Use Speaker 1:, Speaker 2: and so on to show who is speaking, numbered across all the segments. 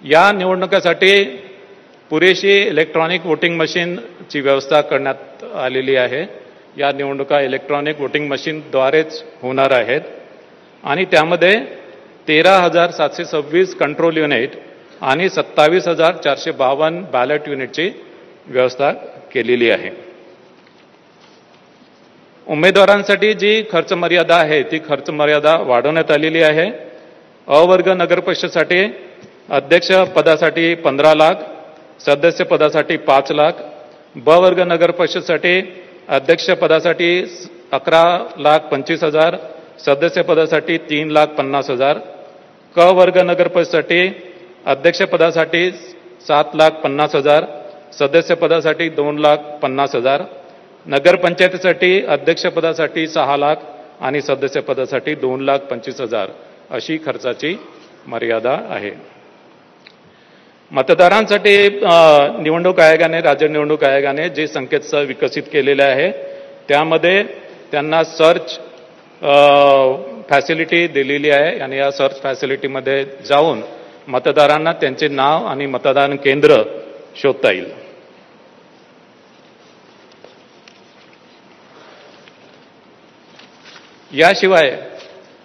Speaker 1: या निवडणुकीसाठी पुरेशी इलेक्ट्रॉनिक वोटिंग मशीनची व्यवस्था करण्यात आलेली आहे। या निवडणुका इलेक्ट्रॉनिक वोटिंग मशीनद्वारेच होणार आहेत आणि त्यामध्ये 13,726 कंट्रोल युनिट आणि 27,452 बॅलेट युनिटची व्यवस्था केलेली आहे। उमेदवारांसाठी जी खर्च मर्यादा आहे ती खर्च मर्यादा वाढवण्यात आलेली आहे। अ वर्ग नगर परिषदेसाठी अध्यक्ष पदासाठी 15 लाख, सदस्य पदासाठी 5 लाख, ब वर्ग नगर परिषदेसाठी अध्यक्ष पदासाठी 11,25,000, सदस्य पदासाठी 3,50,000, क वर्ग नगर परिषदेसाठी अध्यक्ष पदासाठी 7,50,000, सदस्य पदासाठी 2,50,000, नगर पंचायतीसाठी अध्यक्ष पदासाठी 6 लाख आणि सदस्य पदासाठी 2,25,000 अशी खर्चाची मर्यादा आहे। मतदारांसाठी निवडणूक आयोगाने, राज्य निवडणूक आयोगाने जे संकेतस्थळ विकसित केलेले आहे त्यामध्ये त्यांना सर्च फॅसिलिटी दिलेली आहे आणि या सर्च फॅसिलिटीमध्ये जाऊन मतदारांना त्यांचे नाव आणि मतदान केंद्र शोधता येईल। याशिवाय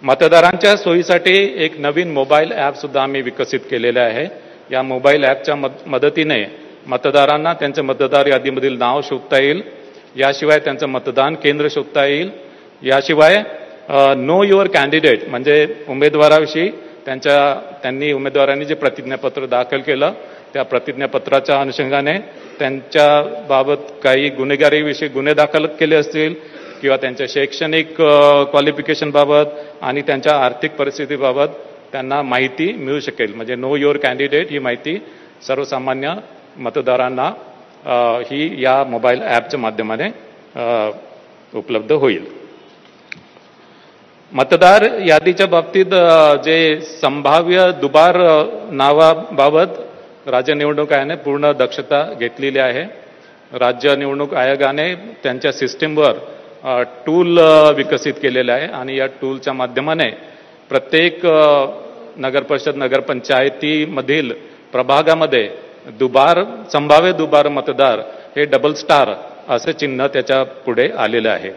Speaker 1: मतदारांच्या सोयीसाठी एक नवीन मोबाईल ॲप सुद्धा आम्ही विकसित केलेले आहे। या मोबाईल ॲपच्या मदतीने मतदारांना त्यांच्या मतदार यादीमधील नाव शोधता येईल। याशिवाय त्यांचं मतदान केंद्र शोधता येईल। याशिवाय नो युअर कॅन्डिडेट म्हणजे उमेदवाराविषयी त्यांनी उमेदवारांनी जे प्रतिज्ञापत्र दाखल केलं त्या प्रतिज्ञापत्राच्या अनुषंगाने त्यांच्याबाबत काही गुन्हेगारीविषयी गुन्हे दाखल केले असतील किंवा त्यांच्या शैक्षणिक क्वालिफिकेशन बाबत आणि त्यांच्या आर्थिक परिस्थितीबाबत त्यांना माहिती मिळू शकेल। म्हणजे नो युअर कॅन्डिडेट ही माहिती सर्वसामान्य मतदारांना ही या मोबाईल ॲपच्या माध्यमाने उपलब्ध होईल। मतदार यादीच्या बाबतीत जे संभाव्य दुबार नावाबाबत राज्य निवडणूक आयोगाने पूर्ण दक्षता घेतलेली आहे। राज्य निवडणूक आयोगाने त्यांच्या सिस्टीमवर टूल विकसित केलेला आहे आणि या टूलच्या माध्यमाने प्रत्येक नगरपरिषद नगरपंचायतीमधील प्रभागामध्ये संभाव्य दुबार मतदार हे डबल स्टार असे चिन्ह त्याच्या पुढे आलेले आहे।